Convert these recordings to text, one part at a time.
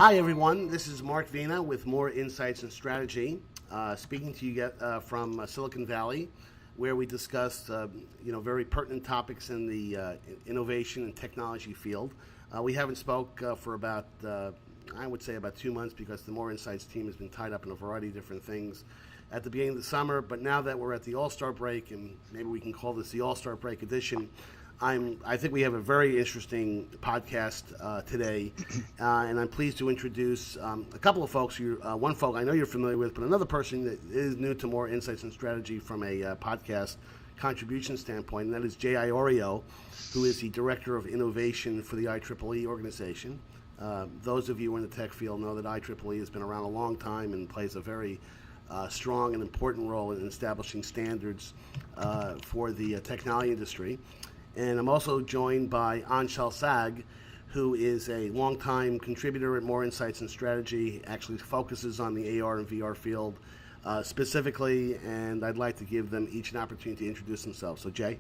Hi, everyone. This is Mark Vena with Moor Insights and Strategy, speaking to you from Silicon Valley, where we discuss, very pertinent topics in the innovation and technology field. We haven't spoke for about, I would say, about 2 months because the Moor Insights team has been tied up in a variety of different things at the beginning of the summer. But now that we're at the All-Star break, and maybe we can call this the All-Star break edition, I think we have a very interesting podcast today, and I'm pleased to introduce a couple of folks. One folk I know you're familiar with, but another person that is new to Moor Insights and Strategy from a podcast contribution standpoint, and that is Iorio, who is the Director of Innovation for the IEEE organization. Those of you in the tech field know that IEEE has been around a long time and plays a very strong and important role in establishing standards for the technology industry. And I'm also joined by Anshel, who is a longtime contributor at Moor Insights and Strategy, actually focuses on the AR and VR field specifically, and I'd like to give them each an opportunity to introduce themselves. So, Jay?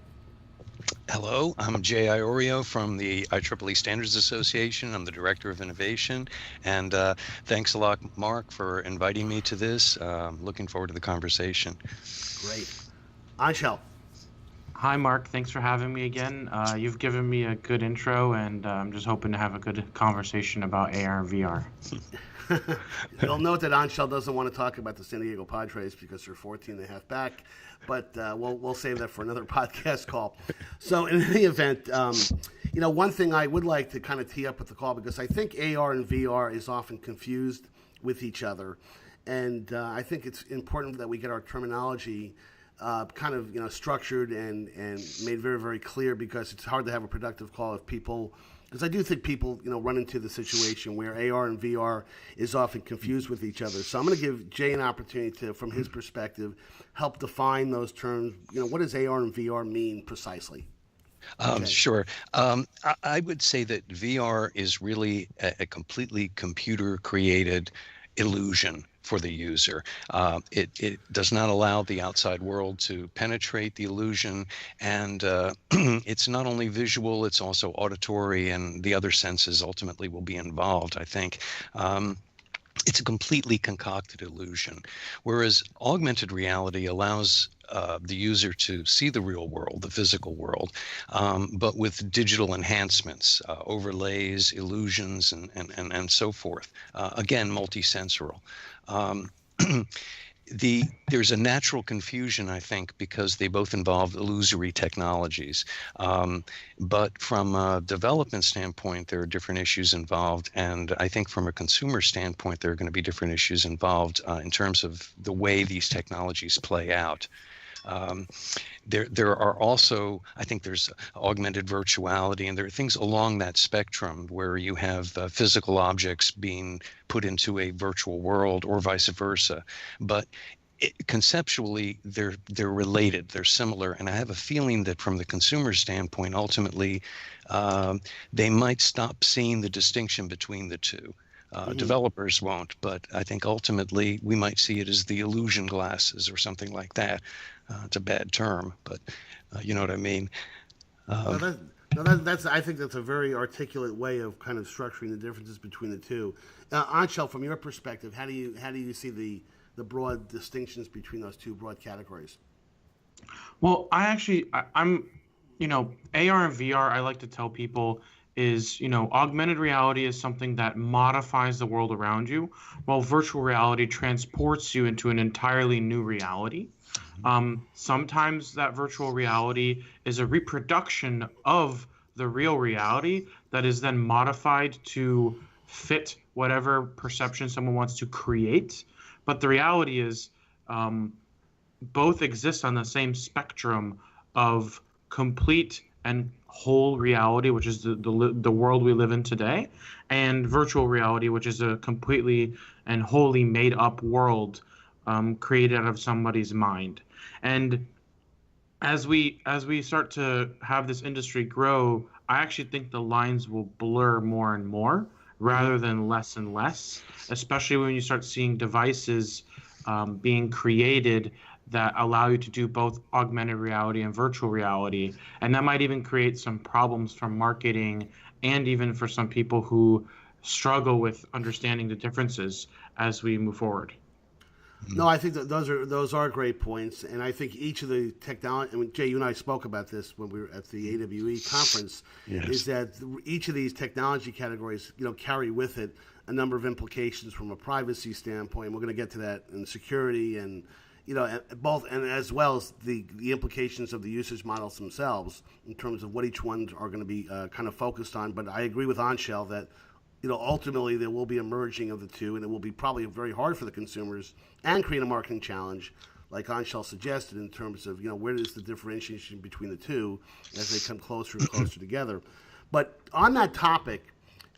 Hello, I'm Jay Iorio from the IEEE Standards Association. I'm the Director of Innovation, and thanks a lot, Mark, for inviting me to this. Looking forward to the conversation. Great. Anshel? Hi, Mark. Thanks for having me again. You've given me a good intro, and I'm just hoping to have a good conversation about AR and VR. You'll note that Anshel doesn't want to talk about the San Diego Padres because they're 14.5 back, but we'll save that for another podcast call. So in any event, one thing I would like to kind of tee up with the call, because I think AR and VR is often confused with each other, and I think it's important that we get our terminology structured and made very, very clear, because it's hard to have a productive call if people, because I do think people, run into the situation where AR and VR is often confused with each other. So I'm going to give Jay an opportunity to, from his perspective, help define those terms. What does AR and VR mean precisely? Sure. I would say that VR is really a completely computer-created illusion for the user. It does not allow the outside world to penetrate the illusion, and it's not only visual, it's also auditory, and the other senses ultimately will be involved, I think. It's a completely concocted illusion, whereas augmented reality allows the user to see the real world, the physical world, but with digital enhancements, overlays, illusions, and so forth. Again, multisensorial. There's a natural confusion, I think, because they both involve illusory technologies. But from a development standpoint, there are different issues involved. And I think from a consumer standpoint, there are going to be different issues involved in terms of the way these technologies play out. There are also, I think there's augmented virtuality, and there are things along that spectrum where you have physical objects being put into a virtual world or vice versa. But conceptually, they're related, they're similar, and I have a feeling that from the consumer standpoint, ultimately, they might stop seeing the distinction between the two. Developers won't, but I think ultimately we might see it as the illusion glasses or something like that. It's a bad term, but you know what I mean. I think that's a very articulate way of kind of structuring the differences between the two. Anshel, from your perspective, how do you see the broad distinctions between those two broad categories? Well, I'm AR and VR, I like to tell people, is, augmented reality is something that modifies the world around you, while virtual reality transports you into an entirely new reality. Sometimes that virtual reality is a reproduction of the real reality that is then modified to fit whatever perception someone wants to create. But the reality is, both exist on the same spectrum of complete and whole reality, which is the world we live in today, and virtual reality, which is a completely and wholly made up world created out of somebody's mind. And as we start to have this industry grow, I actually think the lines will blur more and more rather than less and less, especially when you start seeing devices being created that allow you to do both augmented reality and virtual reality. And that might even create some problems for marketing and even for some people who struggle with understanding the differences as we move forward. No, I think that those are great points, and I think each of the technology. I mean, Jay, you and I spoke about this when we were at the AWE conference. Yes. Is that each of these technology categories, carry with it a number of implications from a privacy standpoint. We're going to get to that in security, and both, and as well as the implications of the usage models themselves in terms of what each one are going to be kind of focused on. But I agree with Anshel that ultimately there will be a merging of the two, and it will be probably very hard for the consumers and create a marketing challenge, like Anshel suggested, in terms of where is the differentiation between the two as they come closer and closer together. But on that topic,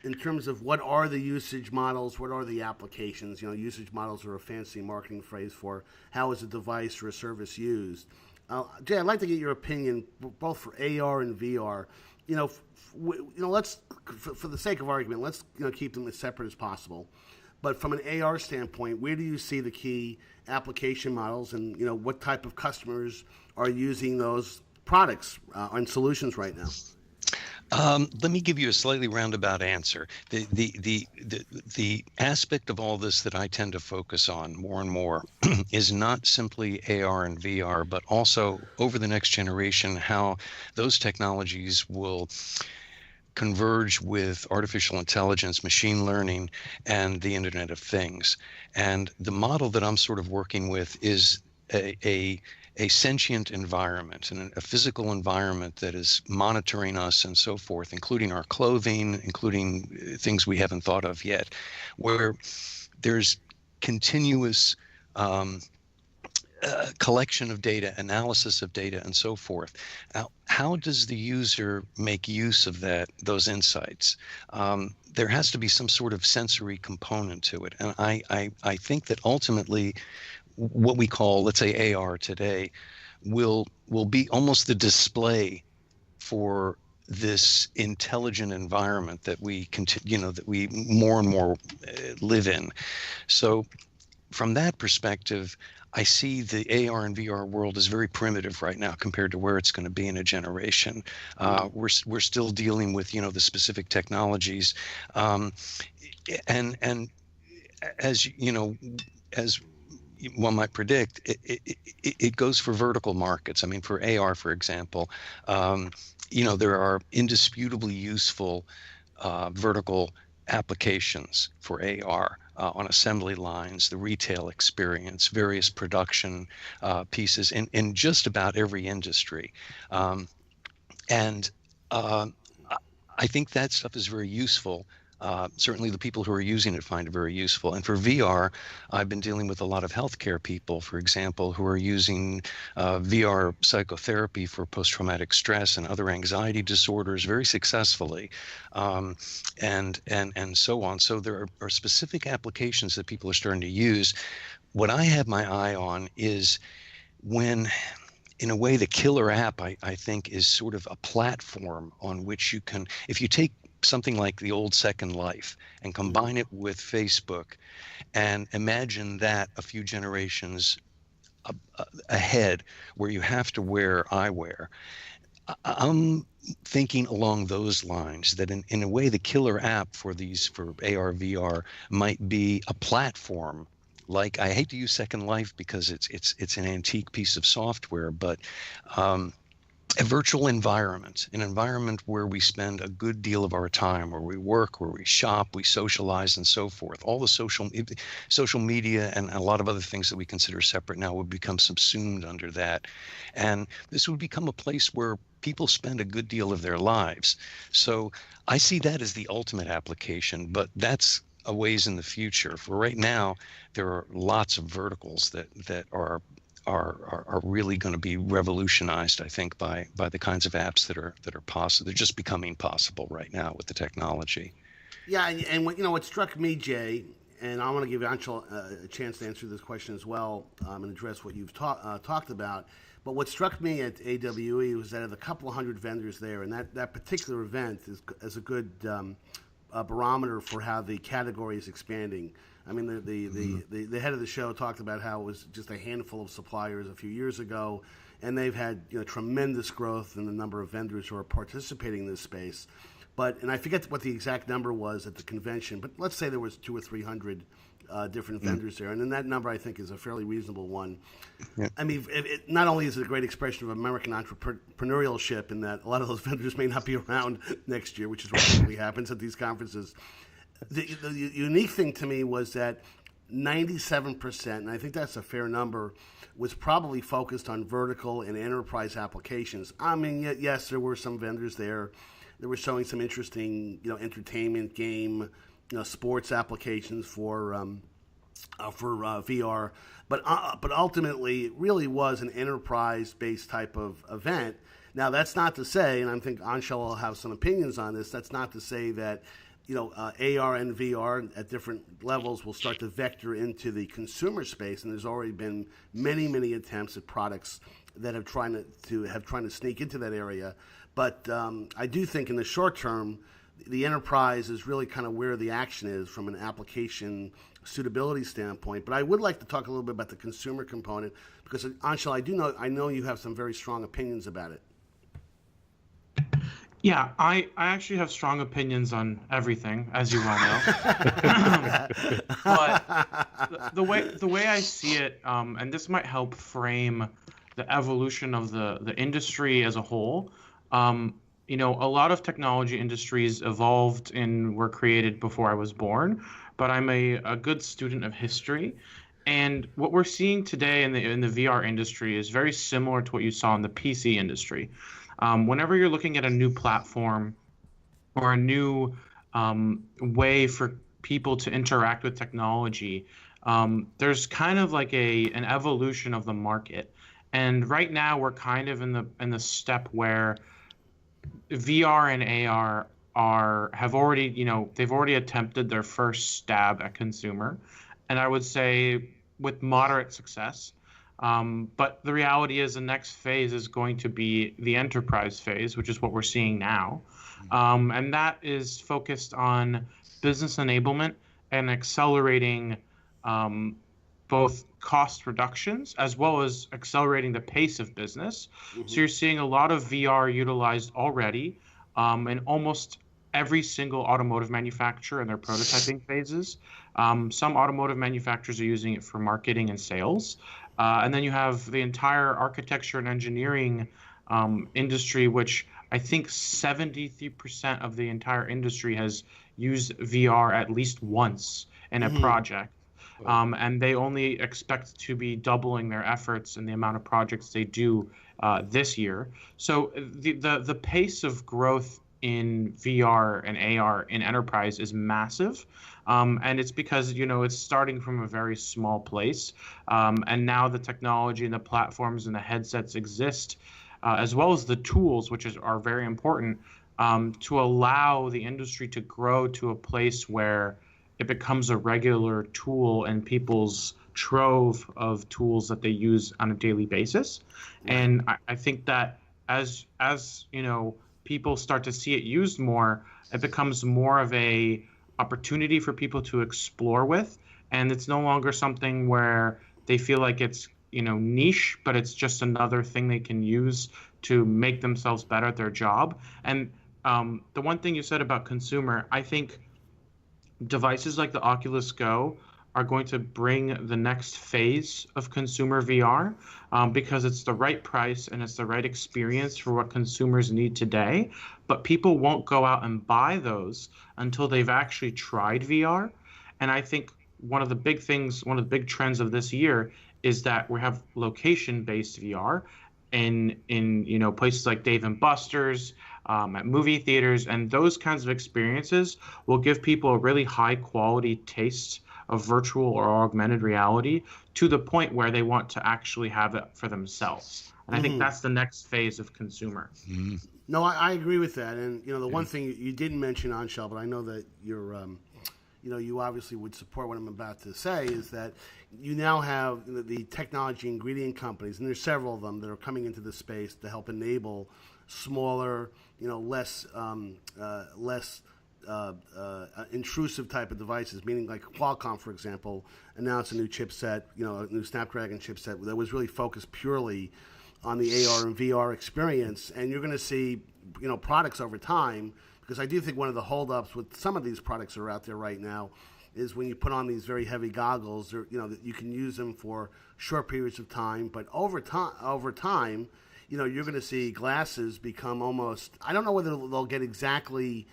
in terms of what are the usage models, what are the applications? Usage models are a fancy marketing phrase for how is a device or a service used. Jay, I'd like to get your opinion both for AR and VR. Let's, for the sake of argument, let's keep them as separate as possible. But from an AR standpoint, where do you see the key application models, and what type of customers are using those products and solutions right now? Let me give you a slightly roundabout answer. The aspect of all this that I tend to focus on more and more is not simply AR and VR, but also over the next generation, how those technologies will converge with artificial intelligence, machine learning, and the Internet of Things. And the model that I'm sort of working with is a sentient environment and a physical environment that is monitoring us and so forth, including our clothing, including things we haven't thought of yet, where there's continuous collection of data, analysis of data, and so forth. Now, how does the user make use of those insights? There has to be some sort of sensory component to it. And I think that ultimately what we call, let's say, AR today will be almost the display for this intelligent environment that we that we more and more live in. So from that perspective, I see the AR and VR world as very primitive right now compared to where it's going to be in a generation. We're still dealing with the specific technologies, and as as one might predict, it goes for vertical markets. I mean, for AR, for example, there are indisputably useful vertical applications for AR on assembly lines, the retail experience, various production pieces in just about every industry. And I think that stuff is very useful. Certainly the people who are using it find it very useful. And for VR, I've been dealing with a lot of healthcare people, for example, who are using VR psychotherapy for post-traumatic stress and other anxiety disorders very successfully, and so on. So there are specific applications that people are starting to use. What I have my eye on is when, in a way, the killer app, I think, is sort of a platform on which you can, if you take something like the old Second Life and combine it with Facebook and imagine that a few generations ahead where you have to wear eyewear. I'm thinking along those lines that in a way the killer app for AR, VR might be a platform. Like, I hate to use Second Life because it's an antique piece of software, but a virtual environment, an environment where we spend a good deal of our time, where we work, where we shop, we socialize, and so forth. All the social media and a lot of other things that we consider separate now would become subsumed under that. And this would become a place where people spend a good deal of their lives. So I see that as the ultimate application, but that's a ways in the future. For right now, there are lots of verticals that are really going to be revolutionized, I think, by the kinds of apps that are possible. They're just becoming possible right now with the technology. Yeah, and what struck me, Jay, and I want to give Anshel a chance to answer this question as well, and address what you've talked about. But what struck me at AWE was that of the couple of hundred vendors there, and that particular event is a good barometer for how the category is expanding. I mean, the head of the show talked about how it was just a handful of suppliers a few years ago, and they've had tremendous growth in the number of vendors who are participating in this space. and I forget what the exact number was at the convention, but let's say there was 200 or 300 different vendors there, and then that number I think is a fairly reasonable one. Yeah. I mean, not only is it a great expression of American entrepreneurship in that a lot of those vendors may not be around next year, which is what typically happens at these conferences. The unique thing to me was that 97%, and I think that's a fair number, was probably focused on vertical and enterprise applications. I mean, yes, there were some vendors there that were showing some interesting, entertainment, game, sports applications for VR, but ultimately, it really was an enterprise-based type of event. Now, that's not to say, and I think Anshel will have some opinions on this. That's not to say that AR and VR at different levels will start to vector into the consumer space, and there's already been many, many attempts at products that have trying to sneak into that area. But I do think in the short term, the enterprise is really kind of where the action is from an application suitability standpoint. But I would like to talk a little bit about the consumer component because Anshel, I know you have some very strong opinions about it. Yeah, I actually have strong opinions on everything, as you well know. But the way I see it, and this might help frame the evolution of the industry as a whole. A lot of technology industries evolved and were created before I was born, but I'm a good student of history. And what we're seeing today in the VR industry is very similar to what you saw in the PC industry. Whenever you're looking at a new platform or a new way for people to interact with technology, there's kind of like an evolution of the market. And right now we're kind of in the step where VR and AR have already, they've already attempted their first stab at consumer, and I would say with moderate success. But the reality is the next phase is going to be the enterprise phase, which is what we're seeing now. And that is focused on business enablement and accelerating both cost reductions as well as accelerating the pace of business. Mm-hmm. So you're seeing a lot of VR utilized already in almost every single automotive manufacturer in their prototyping phases. Some automotive manufacturers are using it for marketing and sales. And then you have the entire architecture and engineering industry, which I think 73% of the entire industry has used VR at least once in a project. And they only expect to be doubling their efforts in the amount of projects they do this year. So the pace of growth in VR and AR in enterprise is massive. And it's because, it's starting from a very small place. And now the technology and the platforms and the headsets exist, as well as the tools, which are very important, to allow the industry to grow to a place where it becomes a regular tool in people's trove of tools that they use on a daily basis. Right. And I think that as people start to see it used more, it becomes more of a opportunity for people to explore with, and it's no longer something where they feel like it's niche, but it's just another thing they can use to make themselves better at their job. And the one thing you said about consumer, I think devices like the Oculus Go are going to bring the next phase of consumer VR because it's the right price and it's the right experience for what consumers need today. But people won't go out and buy those until they've actually tried VR. And I think one of the big trends of this year is that we have location-based VR in places like Dave & Buster's, at movie theaters, and those kinds of experiences will give people a really high quality taste of virtual or augmented reality to the point where they want to actually have it for themselves. And I think that's the next phase of consumer. Mm-hmm. No, I agree with that. And, the one thing you didn't mention, Anshel, but I know that you're, you obviously would support what I'm about to say, is that you now have the technology ingredient companies, and there's several of them that are coming into this space to help enable smaller, less intrusive type of devices, meaning like Qualcomm, for example, announced a new chipset, a new Snapdragon chipset that was really focused purely on the AR and VR experience. And you're going to see, products over time, because I do think one of the holdups with some of these products that are out there right now is when you put on these very heavy goggles, that you can use them for short periods of time, but over time, you're going to see glasses become almost, I don't know whether they'll get exactly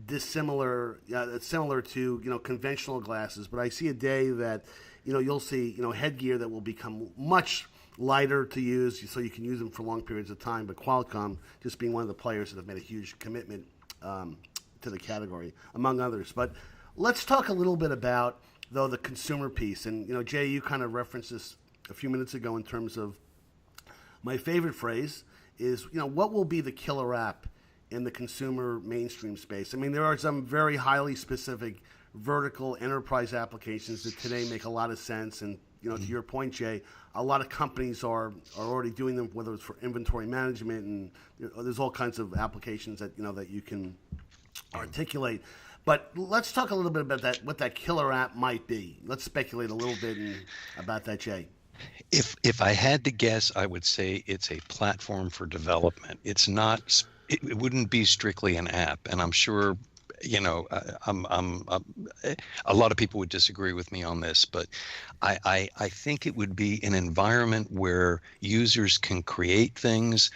dissimilar, similar to, conventional glasses, but I see a day that, you'll see, headgear that will become much lighter to use, so you can use them for long periods of time. But Qualcomm just being one of the players that have made a huge commitment to the category, among others. But let's talk a little bit about, though, the consumer piece. And, Jay, you kind of referenced this a few minutes ago in terms of my favorite phrase is, what will be the killer app in the consumer mainstream space? I mean, there are some very highly specific vertical enterprise applications that today make a lot of sense. And, to your point, Jay, a lot of companies are already doing them, whether it's for inventory management, and there's all kinds of applications that, that you can articulate. But let's talk a little bit about that, what that killer app might be. Let's speculate a little bit about that, Jay. If I had to guess, I would say it's a platform for development. It's not. It wouldn't be strictly an app, and I'm sure, a lot of people would disagree with me on this, but I think it would be an environment where users can create things.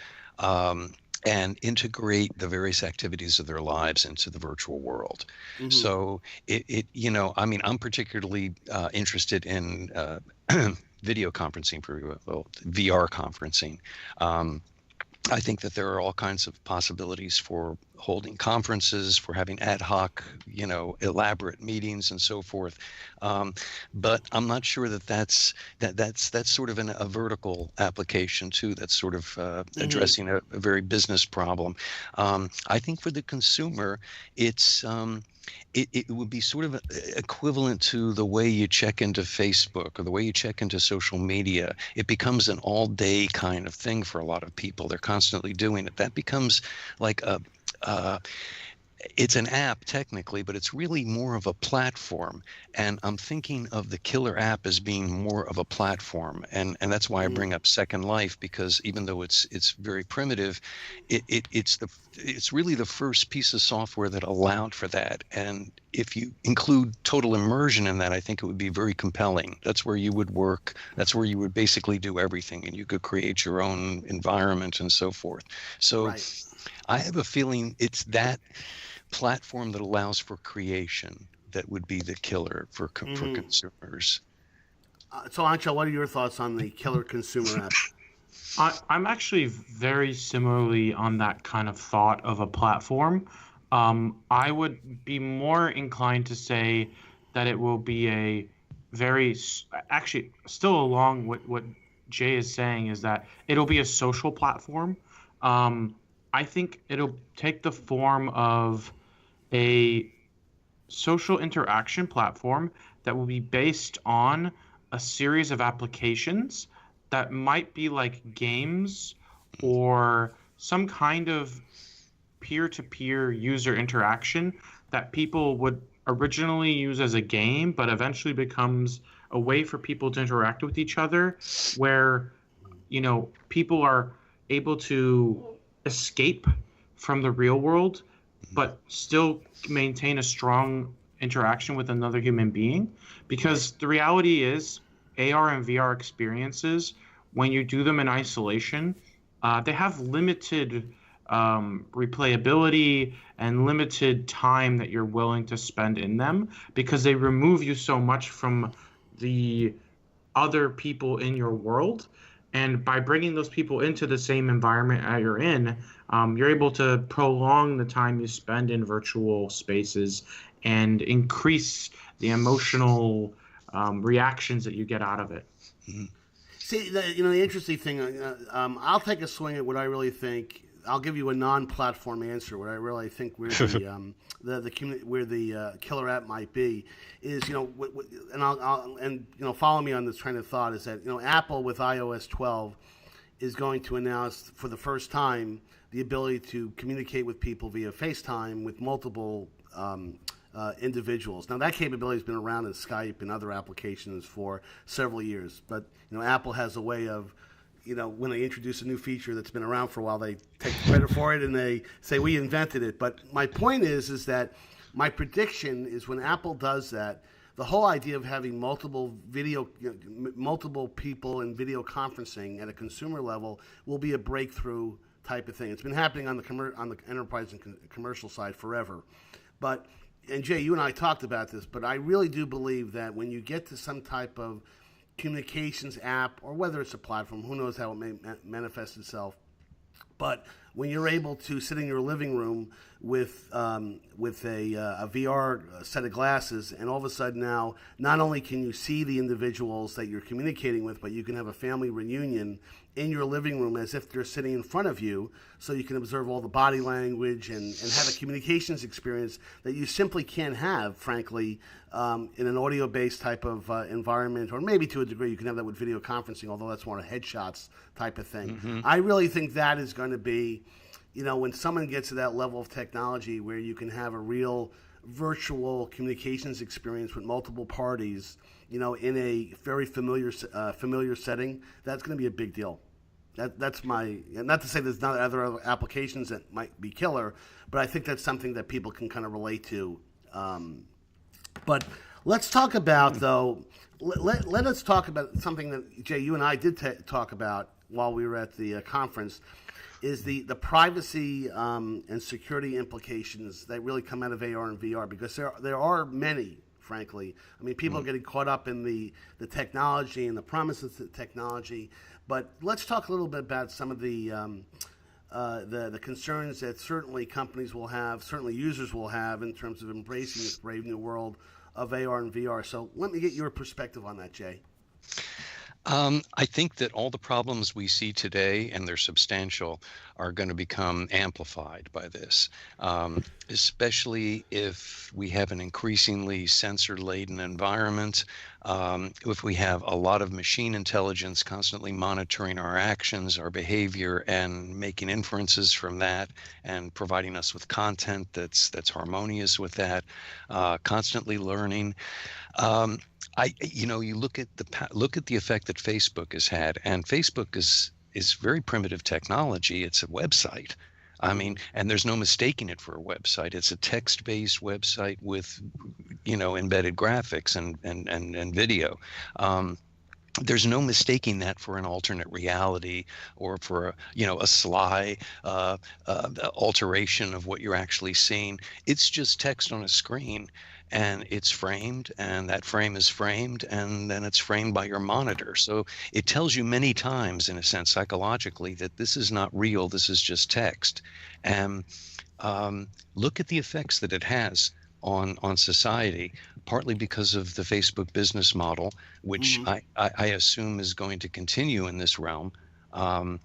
And integrate the various activities of their lives into the virtual world. Mm-hmm. So I'm particularly interested in video conferencing, VR conferencing. I think that there are all kinds of possibilities for holding conferences, for having ad hoc, elaborate meetings and so forth. But I'm not sure that's sort of a vertical application too. That's sort of addressing a very business problem. I think for the consumer, it's it would be sort of equivalent to the way you check into Facebook or the way you check into social media. It becomes an all-day kind of thing for a lot of people. They're constantly doing it. That becomes like it's an app technically, but it's really more of a platform. And I'm thinking of the killer app as being more of a platform. And that's why I bring up Second Life, because even though it's very primitive, it's really the first piece of software that allowed for that. And if you include total immersion in that, I think it would be very compelling. That's where you would work. That's where you would basically do everything, and you could create your own environment and so forth. So right. I have a feeling it's that platform that allows for creation that would be the killer for consumers. So, Anshel, what are your thoughts on the killer consumer app? I'm actually very similarly on that kind of thought of a platform. I would be more inclined to say that it will be a very, actually, still along what Jay is saying, is that it'll be a social platform. I think it'll take the form of a social interaction platform that will be based on a series of applications that might be like games or some kind of peer-to-peer user interaction that people would originally use as a game, but eventually becomes a way for people to interact with each other, where, people are able to escape from the real world, but still maintain a strong interaction with another human being. Because the reality is, AR and VR experiences, when you do them in isolation, they have limited replayability and limited time that you're willing to spend in them, because they remove you so much from the other people in your world. And by bringing those people into the same environment that you're in, you're able to prolong the time you spend in virtual spaces and increase the emotional reactions that you get out of it. Mm-hmm. See, the interesting thing, I'll take a swing at what I really think. I'll give you a non-platform answer. What I really think where the killer app might be is, and follow me on this train of thought, is that Apple with iOS 12 is going to announce for the first time the ability to communicate with people via FaceTime with multiple individuals. Now, that capability has been around in Skype and other applications for several years, but Apple has a way of when they introduce a new feature that's been around for a while, they take credit for it and they say we invented it. But my point is that my prediction is when Apple does that, the whole idea of having multiple multiple people in video conferencing at a consumer level will be a breakthrough type of thing. It's been happening on the enterprise and commercial side forever. And Jay, you and I talked about this, but I really do believe that when you get to some type of communications app, or whether it's a platform, who knows how it may manifest itself. But when you're able to sit in your living room with a VR set of glasses, and all of a sudden now, not only can you see the individuals that you're communicating with, but you can have a family reunion in your living room as if they're sitting in front of you, so you can observe all the body language and have a communications experience that you simply can't have, frankly, in an audio-based type of environment, or maybe to a degree you can have that with video conferencing, although that's more a headshots type of thing. Mm-hmm. I really think that is going to be, when someone gets to that level of technology where you can have a real virtual communications experience with multiple parties, in a very familiar setting, that's going to be a big deal. That's my, not to say there's not other applications that might be killer, but I think that's something that people can kind of relate to. But let's talk about, though, let us talk about something that, Jay, you and I did talk about while we were at the conference, is the privacy and security implications that really come out of AR and VR, because there are many, frankly. I mean, people are getting caught up in the technology and the promises of technology, but let's talk a little bit about some of the concerns that certainly companies will have, certainly users will have, in terms of embracing this brave new world of AR and VR. So let me get your perspective on that, Jay. I think that all the problems we see today, and they're substantial, are going to become amplified by this, especially if we have an increasingly sensor-laden environment, if we have a lot of machine intelligence constantly monitoring our actions, our behavior, and making inferences from that, and providing us with content that's harmonious with that, constantly learning. You look at the effect that Facebook has had, and Facebook is very primitive technology. It's a website. I mean, and there's no mistaking it for a website. It's a text-based website with, embedded graphics and video. There's no mistaking that for an alternate reality, or for a sly alteration of what you're actually seeing. It's just text on a screen, and it's framed, and that frame is framed, and then it's framed by your monitor. So it tells you many times, in a sense, psychologically, that this is not real, this is just text. And look at the effects that it has on society, partly because of the Facebook business model, which I assume is going to continue in this realm. I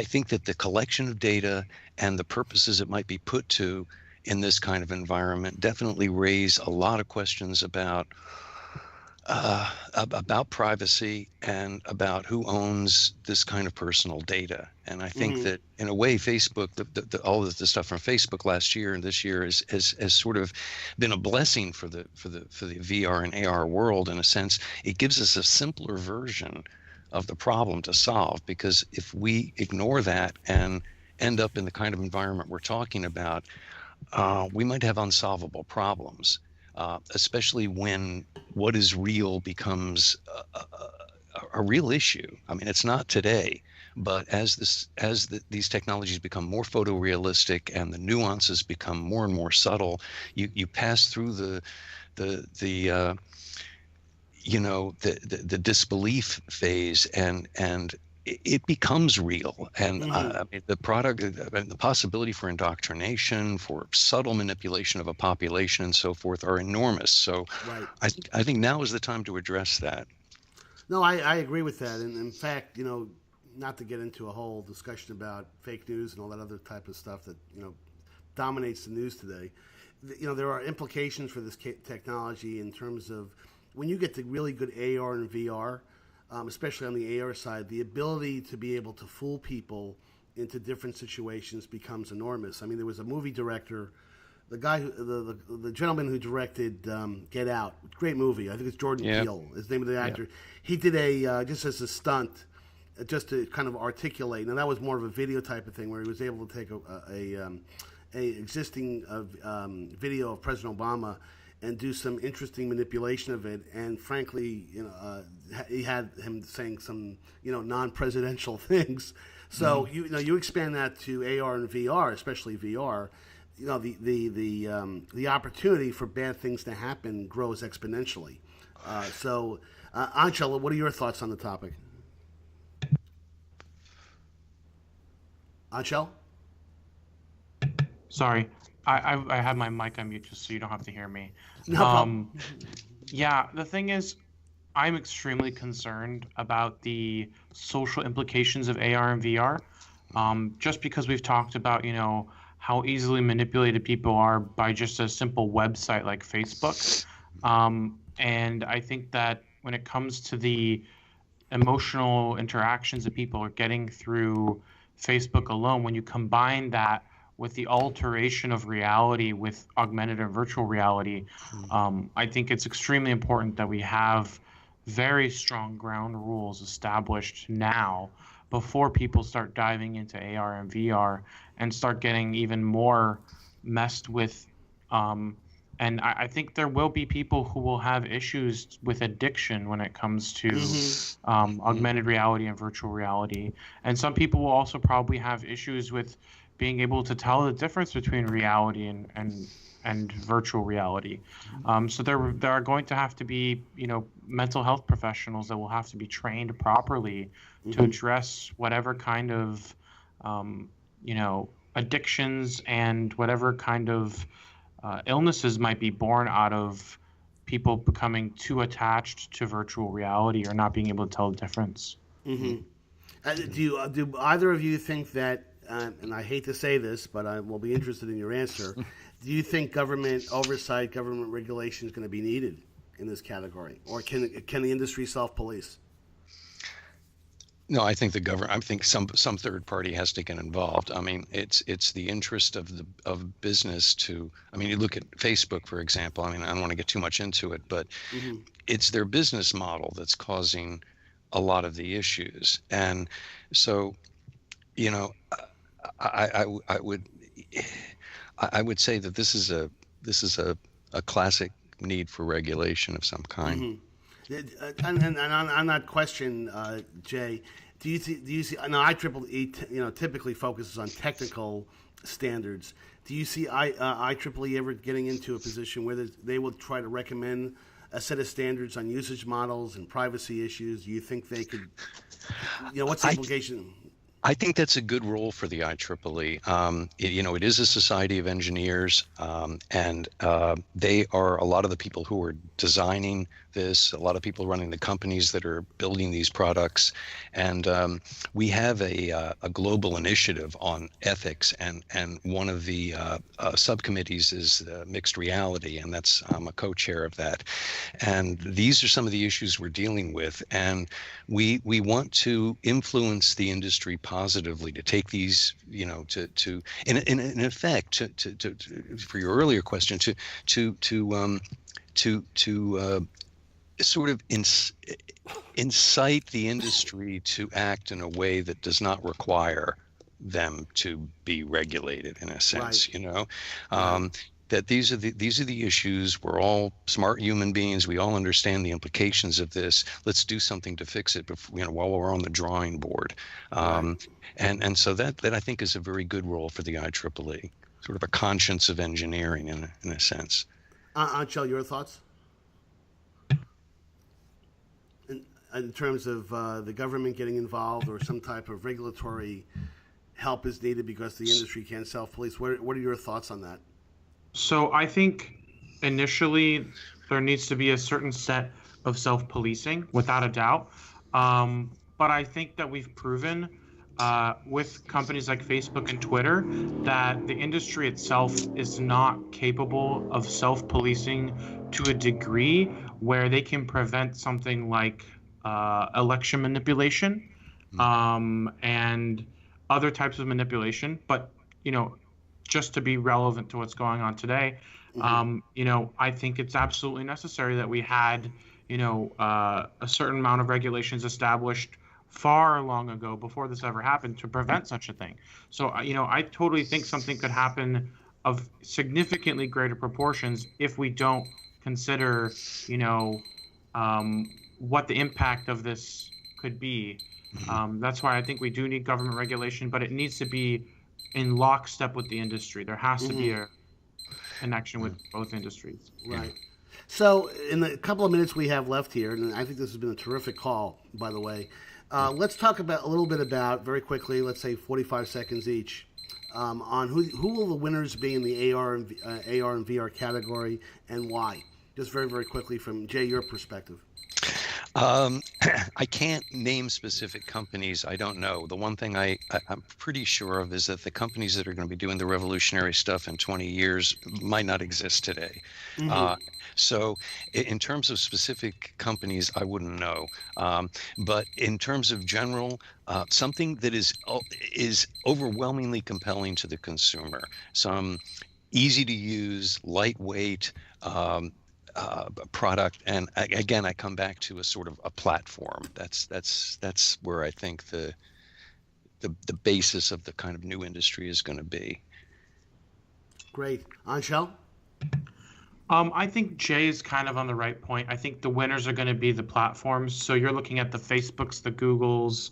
think that the collection of data and the purposes it might be put to in this kind of environment definitely raise a lot of questions about privacy and about who owns this kind of personal data. And I think that, in a way, Facebook, all of the stuff from Facebook last year and this year has sort of been a blessing for the VR and AR world. In a sense, it gives us a simpler version of the problem to solve, because if we ignore that and end up in the kind of environment we're talking about, we might have unsolvable problems, especially when what is real becomes a real issue. I mean, it's not today, but as these technologies become more photorealistic and the nuances become more and more subtle, you pass through the disbelief phase, and it becomes real. And the possibility for indoctrination, for subtle manipulation of a population and so forth are enormous. So right. I think now is the time to address that. No, I agree with that. And in fact, not to get into a whole discussion about fake news and all that other type of stuff that, dominates the news today, there are implications for this technology in terms of when you get to really good AR and VR, especially on the AR side, the ability to be able to fool people into different situations becomes enormous. I mean, there was a movie director the guy, the gentleman who directed Get Out, great movie. I think it's Jordan Yeah. Peele. Is the name of the actor. Yeah. He did a just as a stunt, just to kind of articulate. Now that was more of a video type of thing where he was able to take a existing video of President Obama and do some interesting manipulation of it. And frankly, he had him saying some non-presidential things. So you expand that to AR and VR, especially VR. The opportunity for bad things to happen grows exponentially. Anshel, what are your thoughts on the topic? Anshel? Sorry, I have my mic on mute just so you don't have to hear me. No problem. Yeah, the thing is, I'm extremely concerned about the social implications of AR and VR. Just because we've talked about, how easily manipulated people are by just a simple website like Facebook. And I think that when it comes to the emotional interactions that people are getting through Facebook alone, when you combine that with the alteration of reality with augmented and virtual reality, I think it's extremely important that we have very strong ground rules established now before people start diving into AR and VR and start getting even more messed with. And I think there will be people who will have issues with addiction when it comes to augmented reality and virtual reality. And some people will also probably have issues with being able to tell the difference between reality and virtual reality. So there are going to have to be, mental health professionals that will have to be trained properly to address whatever kind of, addictions and whatever kind of illnesses might be born out of people becoming too attached to virtual reality or not being able to tell the difference. Do either of you think that, and I hate to say this, but I will be interested in your answer, do you think government oversight, government regulation is going to be needed in this category? Or can the industry self-police? No, I think some third party has to get involved. I mean, it's the interest of business to. I mean, you look at Facebook, for example. I mean, I don't want to get too much into it, but it's their business model that's causing a lot of the issues. And so, I would say that this is a classic need for regulation of some kind. And on that question, Jay, do you see? Now, IEEE, typically focuses on technical standards. Do you see IEEE ever getting into a position where they will try to recommend a set of standards on usage models and privacy issues? Do you think they could? What's the implication? I think that's a good role for the IEEE. It is a society of engineers, and they are a lot of the people who are designing this, a lot of people running the companies that are building these products. And we have a global initiative on ethics, and one of the subcommittees is mixed reality, and I'm a co-chair of that. And these are some of the issues we're dealing with, and we want to influence the industry positively to take these, in effect, to for your earlier question, to sort of incite the industry to act in a way that does not require them to be regulated, in a sense. That these are the issues. We're all smart human beings. We all understand the implications of this. Let's do something to fix it before, while we're on the drawing board. And so that I think is a very good role for the IEEE, sort of a conscience of engineering in a sense. Anshel, your thoughts? In terms of the government getting involved or some type of regulatory help is needed because the industry can't self-police. What are your thoughts on that? So I think initially there needs to be a certain set of self-policing, without a doubt. But I think that we've proven with companies like Facebook and Twitter that the industry itself is not capable of self-policing to a degree where they can prevent something like election manipulation and other types of manipulation. But, just to be relevant to what's going on today, I think it's absolutely necessary that we had, a certain amount of regulations established far long ago before this ever happened to prevent such a thing. So, I totally think something could happen of significantly greater proportions if we don't consider, what the impact of this could be. That's why I think we do need government regulation, but it needs to be in lockstep with the industry. There has to be a connection with both industries. Right. So, in the couple of minutes we have left here, and I think this has been a terrific call, by the way, let's talk about a little bit about, very quickly, let's say 45 seconds each, on who will the winners be in the AR and VR category and why? Just very, very quickly from Jay, your perspective. I can't name specific companies. I don't know. The one thing I'm pretty sure of is that the companies that are going to be doing the revolutionary stuff in 20 years might not exist today. So in terms of specific companies, I wouldn't know. But in terms of general, something that is overwhelmingly compelling to the consumer, some easy to use, lightweight, product, and again, I come back to a sort of a platform. That's where I think the basis of the kind of new industry is going to be. Great, Anshel. I think Jay is kind of on the right point. I think the winners are going to be the platforms. So you're looking at the Facebooks, the Googles.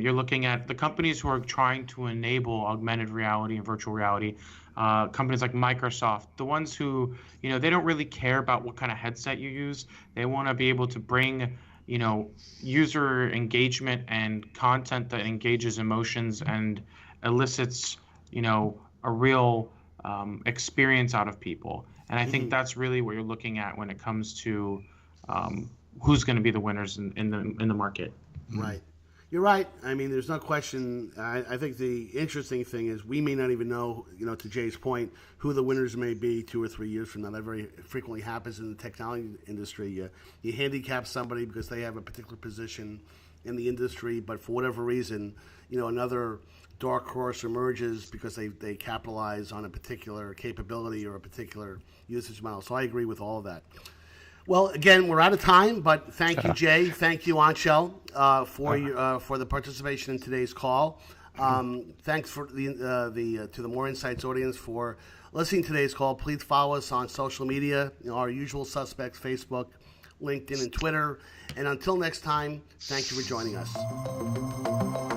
You're looking at the companies who are trying to enable augmented reality and virtual reality. Companies like Microsoft, the ones who, they don't really care about what kind of headset you use. They want to be able to bring, user engagement and content that engages emotions and elicits, a real experience out of people. And I think that's really what you're looking at when it comes to who's going to be the winners in the market. Right. You're right. I mean, there's no question. I think the interesting thing is we may not even know, to Jay's point, who the winners may be 2 or 3 years from now. That very frequently happens in the technology industry. You handicap somebody because they have a particular position in the industry, but for whatever reason, another dark horse emerges because they capitalize on a particular capability or a particular usage model. So I agree with all of that. Well, again, we're out of time, but thank you, Jay. Thank you, Anshel, for the participation in today's call. Thanks for to the Moor Insights audience for listening to today's call. Please follow us on social media, our usual suspects: Facebook, LinkedIn, and Twitter. And until next time, thank you for joining us.